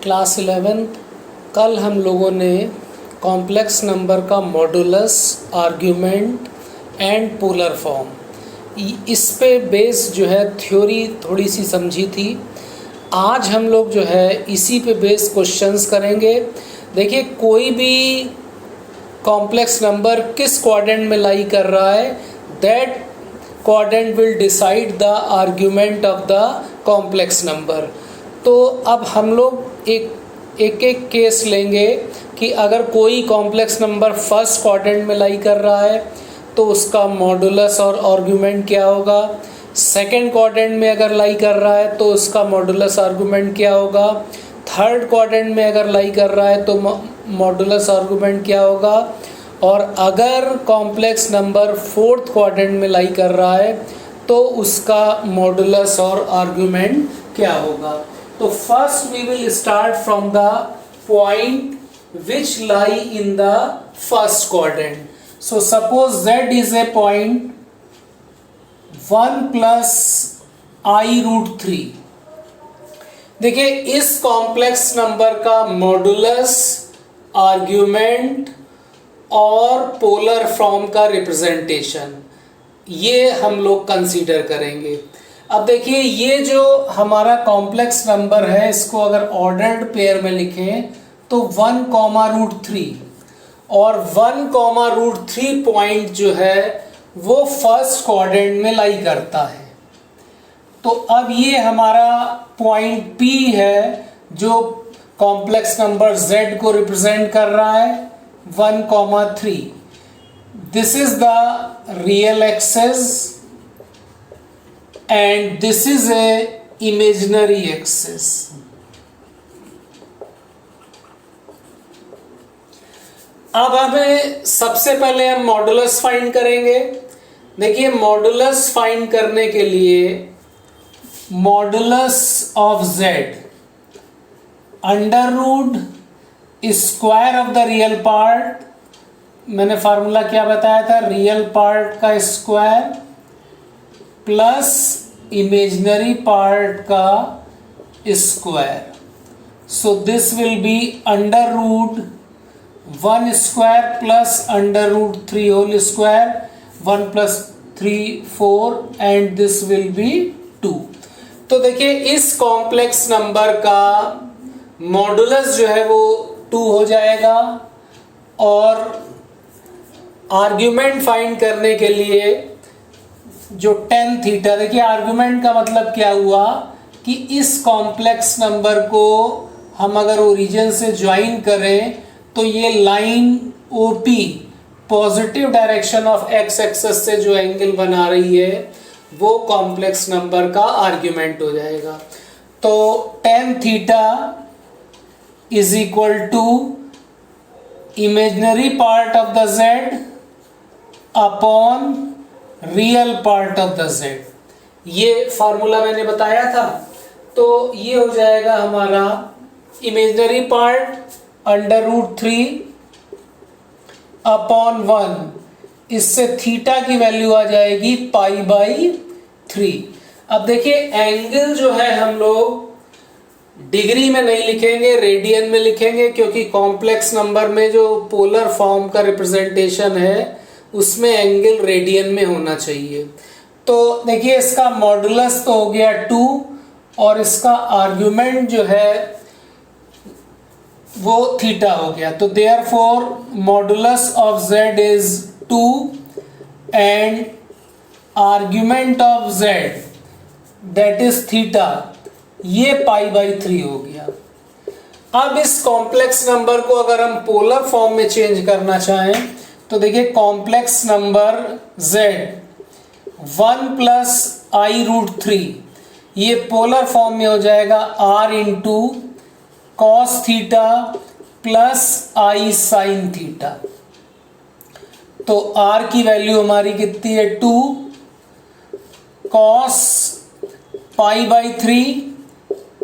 Class 11th कल हम लोगों ने कॉम्प्लेक्स नंबर का modulus, argument and polar form इस पे बेस जो है थ्योरी थोड़ी सी समझी थी। आज हम लोग जो है इसी पे बेस क्वेश्चंस करेंगे। देखिए, कोई भी कॉम्प्लेक्स नंबर किस क्वाड्रेंट में लाई कर रहा है, that quadrant will decide the argument of the complex number. तो अब हम लोग एक केस लेंगे कि अगर कोई कॉम्प्लेक्स नंबर फर्स्ट क्वाड्रेंट में लाई कर रहा है तो उसका मॉडुलस और आर्ग्यूमेंट क्या होगा। सेकंड क्वाड्रेंट में अगर लाई कर रहा है तो उसका मॉडुलस आर्ग्यूमेंट क्या होगा। थर्ड क्वाड्रेंट में अगर लाई कर रहा है तो मॉडुलस आर्ग्यूमेंट क्या होगा। और अगर कॉम्प्लेक्स नंबर फोर्थ क्वाड्रेंट में लाई कर रहा है तो उसका मॉडुलस और आर्ग्यूमेंट क्या होगा। तो first we will start from the point which lie in the first quadrant. So suppose Z is a point 1 plus I√3। देखिए, इस कॉम्प्लेक्स नंबर का मॉडुलस, आर्ग्यूमेंट और पोलर फॉर्म का रिप्रेजेंटेशन ये हम लोग कंसीडर करेंगे। अब देखिए, ये जो हमारा कॉम्प्लेक्स नंबर है इसको अगर ऑर्डर्ड पेयर में लिखें तो 1, √3 और 1, पॉइंट जो है वो फर्स्ट क्वाड्रेंट में लाई करता है। तो अब ये हमारा पॉइंट P है जो कॉम्प्लेक्स नंबर Z को रिप्रेजेंट कर रहा है 1, this is the real axis and this is a imaginary axis. अब हमें सबसे पहले हम मॉडुलस फाइंड करेंगे। देखिए, मॉडुलस फाइंड करने के लिए modulus of Z √square of the real part, मैंने फार्मूला क्या बताया था, रियल पार्ट का स्क्वायर प्लस इमेजिनरी पार्ट का square. So this will be √1 square plus √3 whole square, 1 + 3 4 and this will be 2। तो देखिए, इस कॉम्प्लेक्स नंबर का मॉडुलस जो है वो 2 हो जाएगा। और आर्ग्यूमेंट फाइंड करने के लिए जो tan थीटा, देखिए आर्ग्यूमेंट का मतलब क्या हुआ कि इस कॉम्प्लेक्स नंबर को हम अगर ओरिजिन से ज्वाइन करें तो ये line OP positive direction of x axis से जो एंगल बना रही है वो कॉम्प्लेक्स नंबर का आर्ग्यूमेंट हो जाएगा। तो tan theta is equal to imaginary part of the Z upon real part of the Z। ये फार्मूला मैंने बताया था। तो ये हो जाएगा हमारा इमेजिनरी पार्ट √3 अपॉन 1, इससे थीटा की वैल्यू आ जाएगी π/3। अब देखिए, एंगल जो है हम लोग डिग्री में नहीं लिखेंगे, रेडियन में लिखेंगे, क्योंकि कॉम्प्लेक्स नंबर में जो पोलर फॉर्म का रिप्रेजेंटेशन है उसमें एंगल रेडियन में होना चाहिए। तो देखिए, इसका मॉडुलस तो हो गया 2 और इसका आर्ग्यूमेंट जो है वो थीटा हो गया। तो therefore modulus of Z is 2 and argument of Z that is theta, ये π/3 हो गया। अब इस कॉम्प्लेक्स नंबर को अगर हम पोलर फॉर्म में चेंज करना चाहें तो देखिए, कॉम्प्लेक्स नंबर Z 1 + I√3 ये पोलर फॉर्म में हो जाएगा R cos theta plus I sin theta. तो R की वैल्यू हमारी कितनी है 2 cos π/3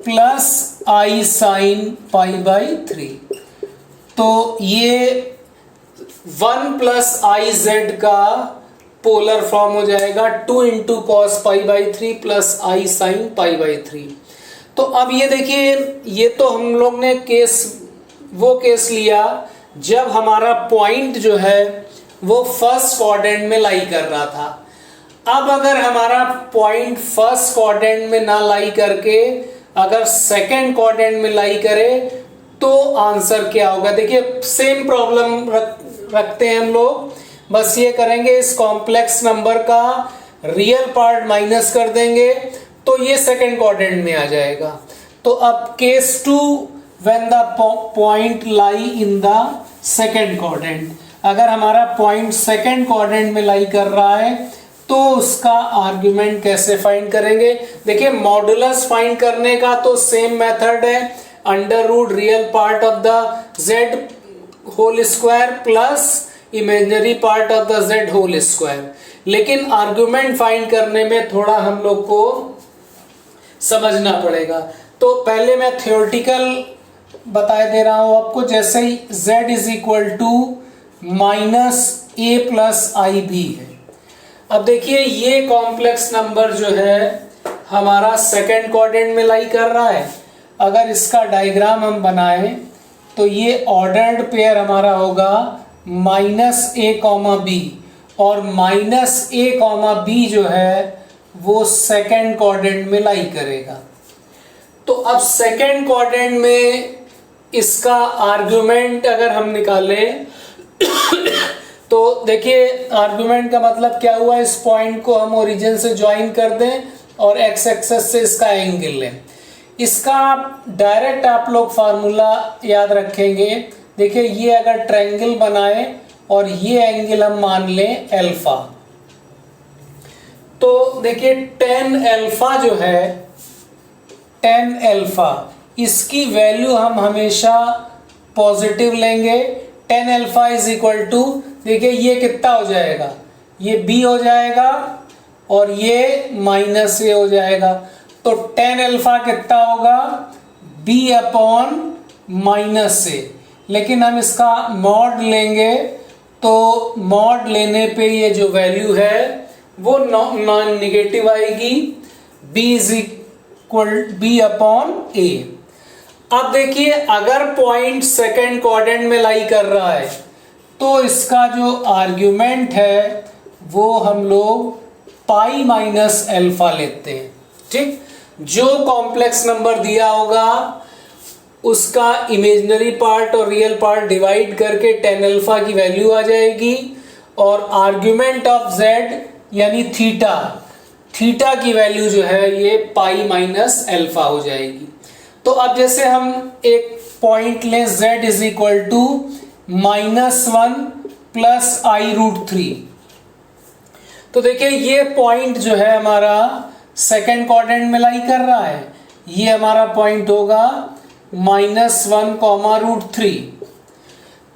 प्लस I sin π/3। तो ये 1 + IZ का पोलर फॉर्म हो जाएगा 2 × cos π/3 प्लस I sin π/3। तो अब ये देखिए, ये तो हम लोग ने वो केस लिया जब हमारा पॉइंट जो है वो फर्स्ट क्वाड्रेंट में लाई कर रहा था। अब अगर हमारा पॉइंट फर्स्ट क्वाड्रेंट में ना लाई करके अगर सेकंड क्वाड्रेंट में लाई करे तो आंसर क्या होगा? देखिए सेम प्रॉब्लम रखते हैं हम लोग, बस ये करेंगे इस कॉम्प्लेक्स नंबर का रियल पार्ट माइनस कर देंगे तो ये सेकंड क्वाड्रेंट में आ जाएगा। तो अब case 2 when the point lie in the second quadrant, अगर हमारा पॉइंट सेकंड क्वाड्रेंट में लाई कर रहा है तो उसका आर्ग्यूमेंट कैसे फाइंड करेंगे? देखिए मॉडुलस फाइंड करने का तो सेम मेथड है, under root real part of the z whole square plus imaginary part of the z whole square. लेकिन आर्ग्यूमेंट फाइंड करने में थोड़ा हम लोग को समझना पड़ेगा। तो पहले मैं थ्योरेटिकल बता दे रहा हूं आपको, जैसे ही z is equal to minus a plus I B है। अब देखिए ये कॉम्प्लेक्स नंबर जो है हमारा सेकंड क्वाड्रेंट में लाई कर रहा है। अगर इसका डायग्राम हम बनाएं तो ये ऑर्डर्ड पेयर हमारा होगा माइनस a कॉमा बी, और माइनस a कॉमा बी जो है वो सेकंड क्वाड्रेंट में लाई करेगा। तो अब सेकंड क्वाड्रेंट में इसका आर्गुमेंट अगर हम निकालें तो देखिए आर्गुमेंट का मतलब क्या हुआ, इस पॉइंट को हम ओरिजिन से ज्वाइन कर दें और एक्स एक्सेस से इसका एंगल लें। इसका डायरेक्ट आप लोग फार्मूला याद रखेंगे। देखिए ये अगर ट्रायंगल बनाए और ये एंगल हम मान लें अल्फा, तो देखिए tan अल्फा जो है, tan अल्फा इसकी वैल्यू हम हमेशा पॉजिटिव लेंगे। tan alpha is equal to, देखिए ये कितना हो जाएगा, ये b हो जाएगा और ये माइनस a हो जाएगा। तो tan अल्फा कितना होगा, b अपॉन माइनस a। लेकिन हम इसका मॉड लेंगे तो मॉड लेने पे ये जो वैल्यू है वो नॉन निगेटिव आएगी, b is equal b upon a। अब देखिए अगर पॉइंट सेकंड क्वाड्रेंट में लाई कर रहा है तो इसका जो आर्ग्यूमेंट है वो हम लोग पाई माइनस अल्फा लेते हैं। ठीक, जो कॉम्प्लेक्स नंबर दिया होगा उसका इमेजिनरी पार्ट और रियल पार्ट डिवाइड करके tan अल्फा की वैल्यू आ जाएगी और आर्ग्यूमेंट ऑफ z यानी थीटा की वैल्यू जो है ये पाई माइनस अल्फा हो जाएगी। तो अब जैसे हम एक पॉइंट लें z is equal to -1 plus i√3, तो देखिए ये पॉइंट जो है हमारा सेकंड क्वाड्रेंट में लाई कर रहा है। ये हमारा पॉइंट होगा -1, √3।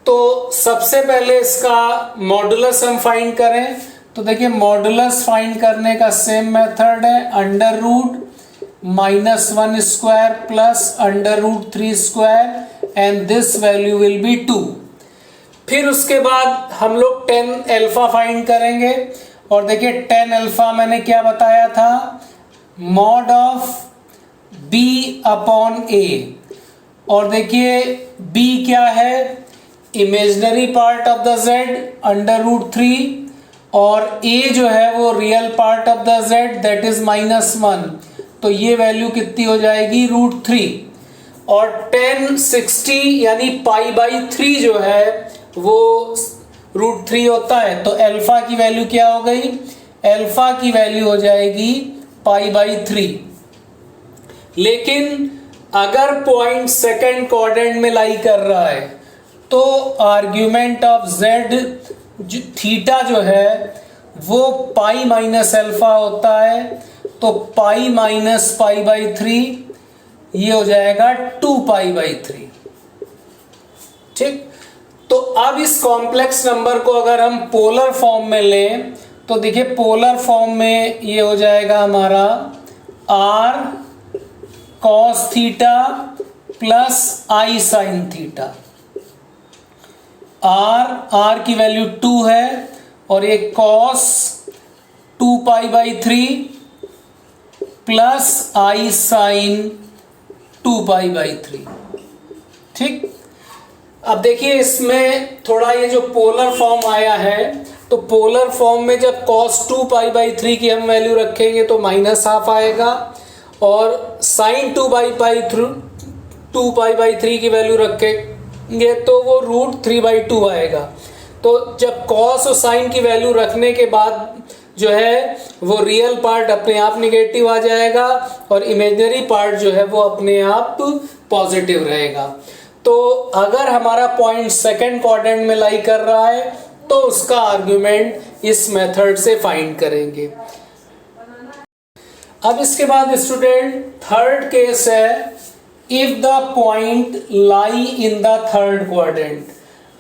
तो सबसे पहले इसका मॉडुलस हम फाइंड करें, तो देखिए मॉडुलस फाइंड करने का सेम मेथड है, under root -1 square plus √3 square and this value will be 2। फिर उसके बाद हम लोग tan अल्फा फाइंड करेंगे और देखिए tan अल्फा मैंने क्या बताया था, mod of b upon a। और देखिए b क्या है, imaginary part of the z √3 और a जो है वो real part of the z that is -1, तो ये वैल्यू कितनी हो जाएगी, √3। और tan 60 यानी π/3 जो है वो √3 होता है, तो अल्फा की वैल्यू क्या हो गई, अल्फा की वैल्यू हो जाएगी π/3। लेकिन अगर पॉइंट सेकंड क्वाड्रेंट में लाई कर रहा है तो आर्ग्यूमेंट ऑफ z थीटा जो है वो पाई माइनस अल्फा होता है, तो पाई माइनस π/3 ये हो जाएगा 2π/3। ठीक, तो अब इस कॉम्प्लेक्स नंबर को अगर हम पोलर फॉर्म में लें तो देखिए पोलर फॉर्म में ये हो जाएगा हमारा r cos theta plus i sin theta. r की वैल्यू 2 है और ये cos 2π/3 प्लस i sin 2π/3। ठीक, अब देखिए इसमें थोड़ा ये जो पोलर फॉर्म आया है, तो पोलर फॉर्म में जब cos 2π/3 की हम वैल्यू रखेंगे तो -½ आएगा, और sin 2π/3 की वैल्यू रखेंगे तो वो √3/2 आएगा। तो जब cos और sin की वैल्यू रखने के बाद जो है वो रियल पार्ट अपने आप निगेटिव आ जाएगा और इमेजिनरी पार्ट जो है वो अपने आप पॉजिटिव रहेगा। तो अगर हमारा पॉइंट सेकंड क्वाड्रेंट में लाई कर रहा है तो उसका आर्ग्यूमेंट इस मेथड से फाइंड करेंगे। अब इसके बाद स्टूडेंट थर्ड केस है, if the point lie in the third quadrant.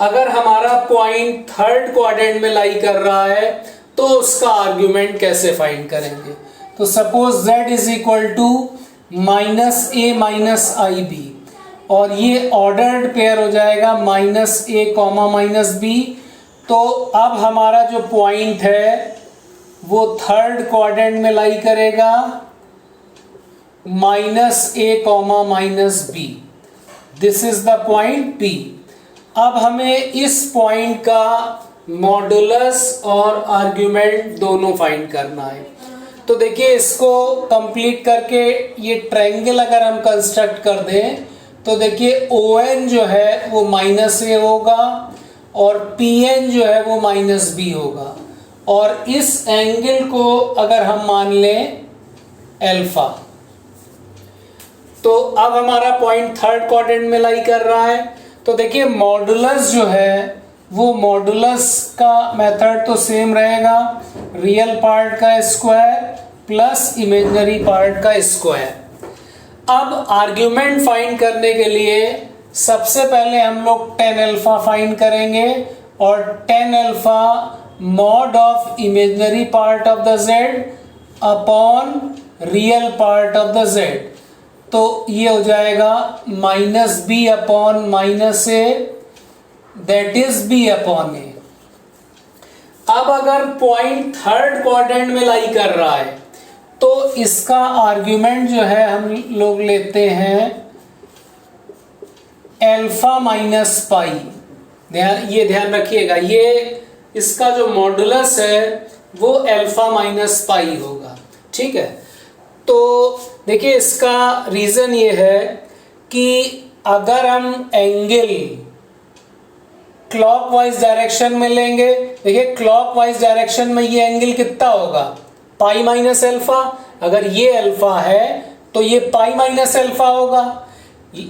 अगर हमारा पॉइंट थर्ड क्वाड्रेंट में लाई कर रहा है तो उसका आर्ग्यूमेंट कैसे फाइंड करेंगे। तो suppose z is equal to -a - ib, और ये ऑर्डर्ड पेयर हो जाएगा -a, -b। तो अब हमारा जो पॉइंट है वो थर्ड क्वाड्रेंट में लाई करेगा -a, -b। This is the point P। अब हमें इस पॉइंट का मॉडुलस और आर्ग्यूमेंट दोनों फाइंड करना है। तो देखिए इसको कंप्लीट करके ये ट्रायंगल अगर हम कंस्ट्रक्ट कर दें तो देखिए ON जो है वो -a होगा और PN जो है वो -b होगा, और इस एंगल को अगर हम मान लें अल्फा, तो अब हमारा पॉइंट थर्ड क्वाड्रेंट में लाई कर रहा है। तो देखिए मॉडुलस जो है वो मॉडुलस का मेथड तो सेम रहेगा, रियल पार्ट का स्क्वायर प्लस इमेजिनरी पार्ट का स्क्वायर। अब आर्ग्यूमेंट फाइंड करने के लिए सबसे पहले हम लोग tan अल्फा फाइंड करेंगे, और tan alpha mod of imaginary part of the z upon real part of the z। तो ये हो जाएगा -b upon -a, that is b upon a। अब अगर पॉइंट थर्ड क्वाड्रेंट में लाई कर रहा है तो इसका आर्ग्यूमेंट जो है हम लोग लेते हैं अल्फा माइनस पाई। ये ध्यान रखिएगा, ये इसका जो मॉडुलस है वो अल्फा माइनस पाई होगा। ठीक है, तो देखिए इसका रीज़न ये है कि अगर हम एंगल क्लॉकवाइज डायरेक्शन में लेंगे, देखिए क्लॉकवाइज डायरेक्शन में ये एंगल कितना होगा, पाई माइनस अल्फा। अगर ये अल्फा है तो ये पाई माइनस अल्फा होगा,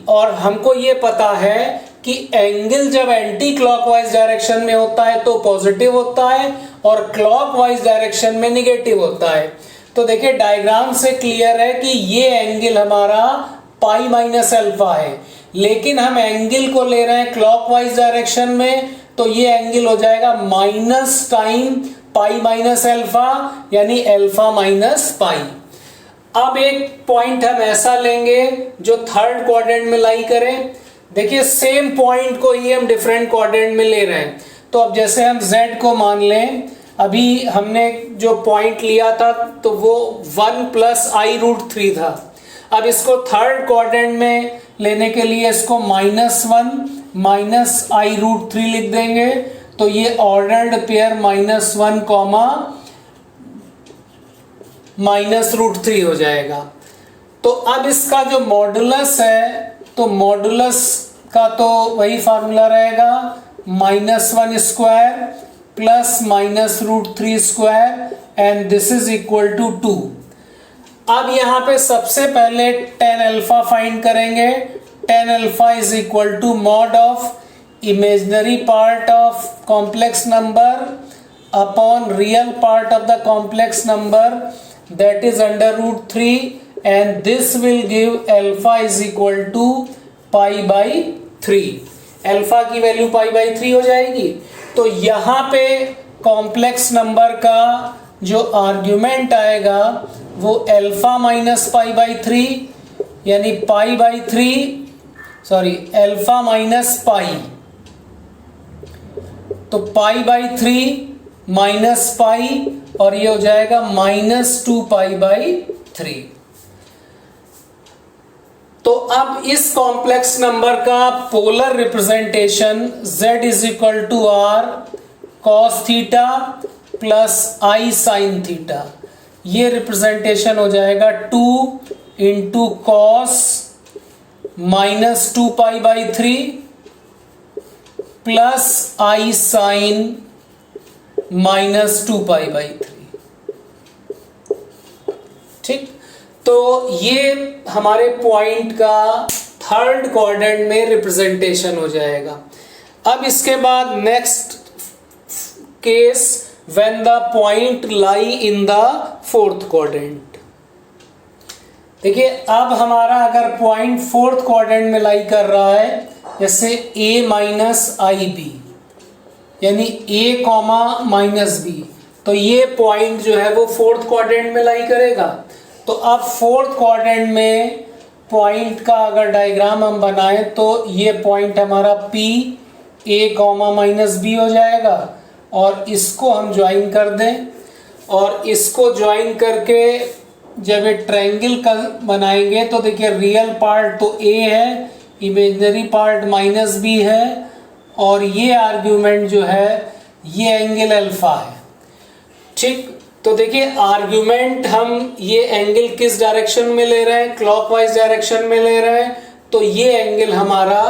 और हमको ये पता है कि एंगल जब एंटी क्लॉकवाइज डायरेक्शन में होता है तो पॉजिटिव होता है और क्लॉकवाइज डायरेक्शन में निगेटिव होता है। तो देखिए डायग्राम से क्लियर है कि ये एंगल हमारा पाई माइनस अल्फा है, लेकिन हम एंगल को ले रहे हैं क्लॉकवाइज डायरेक्शन में, तो ये एंगल हो जाएगा minus time pi minus alpha, यानी अल्फा माइनस पाई। अब एक पॉइंट हम ऐसा लेंगे जो थर्ड क्वाड्रेंट में लाई करें। देखिए सेम पॉइंट को ही हम डिफरेंट क्वाड्रेंट में ले रहे हैं। तो अब जैसे हम z को मान लें, अभी हमने जो पॉइंट लिया था तो वो 1 + i√3 था। अब इसको थर्ड क्वाड्रेंट में लेने के लिए इसको -1 - i√3 लिख देंगे, तो ये ऑर्डर्ड पेयर -1, -√3 हो जाएगा। तो अब इसका जो मॉडुलस है, तो मॉडुलस का तो वही फार्मूला रहेगा -1² plus -√3² and this is equal to 2। अब यहाँ पे सबसे पहले tan अल्फा फाइंड करेंगे। tan alpha is equal to mod of imaginary part of complex number upon real part of the complex number, that is √3, and this will give alpha is equal to π/3। Alpha की value π/3 हो जाएगी। तो यहाँ पे complex number का जो argument आएगा वो अल्फा माइनस π/3, यानी अल्फा माइनस पाई, तो π/3 माइनस पाई, और ये हो जाएगा -2π/3। तो अब इस कॉम्प्लेक्स नंबर का polar representation z is equal to r cos theta plus i sine theta, ये रिप्रेजेंटेशन हो जाएगा 2 into cos minus 2π/3 plus i sine minus 2π/3। ठीक, तो ये हमारे पॉइंट का थर्ड क्वाड्रेंट में रिप्रेजेंटेशन हो जाएगा। अब इसके बाद next case when the point lie in the fourth quadrant. देखिए अब हमारा अगर पॉइंट फोर्थ क्वाड्रेंट में लाई कर रहा है, जैसे a माइनस आई बी, यानी a कॉमा माइनस बी, तो ये पॉइंट जो है वो फोर्थ क्वाड्रेंट में लाई करेगा। तो अब फोर्थ क्वाड्रेंट में पॉइंट का अगर डायग्राम हम बनाएं तो ये पॉइंट हमारा P a comma minus b हो जाएगा, और इसको हम ज्वाइन कर दें, और इसको ज्वाइन करके जब ये ट्रायंगल बनाएंगे तो देखिए रियल पार्ट तो a है, इमेजिनरी पार्ट माइनस बी है, और ये आर्ग्यूमेंट जो है ये एंगल अल्फा है। ठीक, तो देखिए आर्ग्यूमेंट हम ये एंगल किस डायरेक्शन में ले रहे हैं, क्लॉकवाइज डायरेक्शन में ले रहे हैं, तो ये एंगल हमारा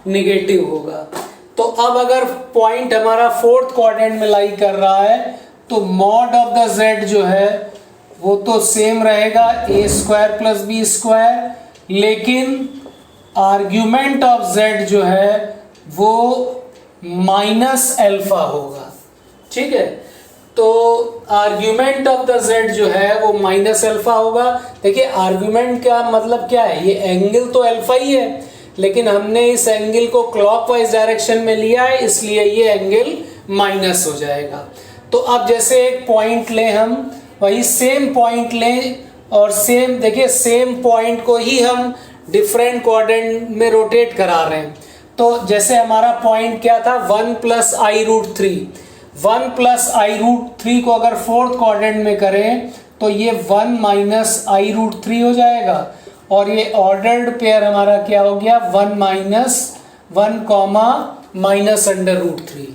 नेगेटिव होगा। तो अब अगर पॉइंट हमारा फोर्थ क्वाड्रेंट में लाई कर रहा है तो मॉड ऑफ द z जो है वो तो सेम रहेगा a square plus b square, लेकिन आर्ग्यूमेंट ऑफ z जो है वो माइनस अल्फा होगा। ठीक है, तो आर्ग्यूमेंट ऑफ द z जो है वो माइनस अल्फा होगा। देखिए आर्ग्यूमेंट का मतलब क्या है, ये एंगल तो अल्फा ही है, लेकिन हमने इस एंगल को क्लॉकवाइज डायरेक्शन में लिया है, इसलिए ये एंगल माइनस हो जाएगा। तो अब जैसे एक पॉइंट लें, हम वही सेम पॉइंट लें, और सेम देखिए सेम पॉइंट को ही हम डिफरेंट क्वाड्रेंट में रोटेट करा रहे हैं। तो जैसे हमारा पॉइंट क्या था 1 प्लस आई रूट 3, 1 प्लस आई रूट 3 को अगर फोर्थ क्वाड्रेंट में करें तो ये 1 माइनस आई रूट 3 हो जाएगा, और ये ऑर्डर्ड पेयर हमारा क्या हो गया 1 minus 1 comma minus under root 3।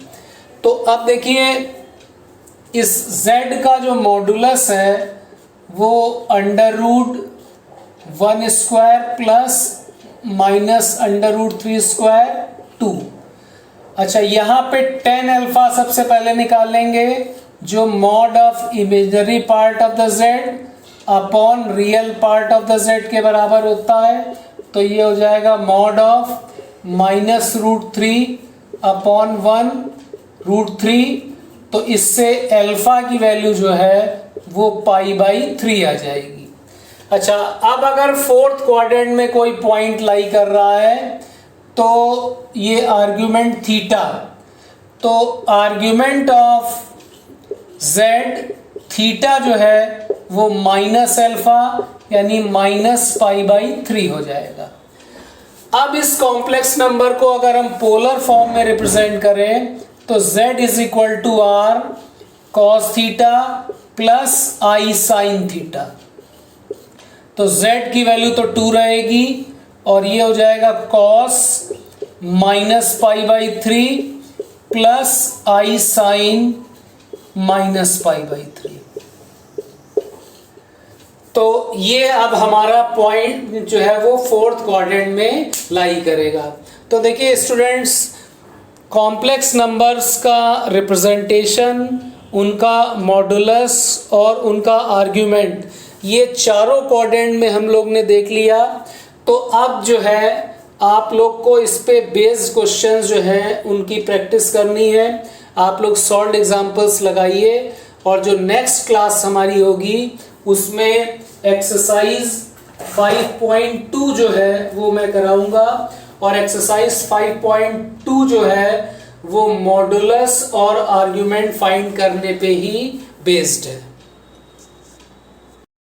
तो अब देखिए इस z का जो मॉडुलस है वो under root 1 square plus minus under root 3 square 2। अच्छा, यहाँ पे tan अल्फा सबसे पहले निकालेंगे, जो mod of imaginary part of the z upon real part of the z के बराबर होता है। तो ये हो जाएगा mod of minus root 3 upon 1 root 3। तो इससे अल्फा की वैल्यू जो है वो π/3 आ जाएगी। अच्छा, अब अगर फोर्थ क्वाड्रेंट में कोई पॉइंट लाई कर रहा है तो ये आर्ग्यूमेंट थीटा, तो आर्ग्यूमेंट ऑफ z थीटा जो है वो माइनस अल्फा यानी माइनस π/3 हो जाएगा। अब इस कॉम्प्लेक्स नंबर को अगर हम पोलर फॉर्म में रिप्रेजेंट करें तो z is equal to r cos theta plus i sine theta. तो z की वैल्यू तो 2 रहेगी, और ये हो जाएगा cos minus π/3 plus i sine minus π/3। तो ये अब हमारा पॉइंट जो है वो फोर्थ क्वाड्रेंट में लाई करेगा। तो देखिए स्टूडेंट्स, कॉम्प्लेक्स नंबर्स का रिप्रेजेंटेशन, उनका मॉडुलस और उनका आर्ग्यूमेंट, ये चारों क्वाड्रेंट में हम लोग ने देख लिया। तो अब जो है आप लोग को इस पे बेस्ड क्वेश्चंस जो हैं उनकी प्रैक्टिस करनी है। आप लोग सॉल्व्ड एग्जांपल्स लगाइए, और जो नेक्स्ट क्लास हमारी होगी उसमें एक्सरसाइज 5.2 जो है वो मैं कराऊंगा, और एक्सरसाइज 5.2 जो है वो मॉडुलस और आर्ग्यूमेंट फाइंड करने पे ही बेस्ड है।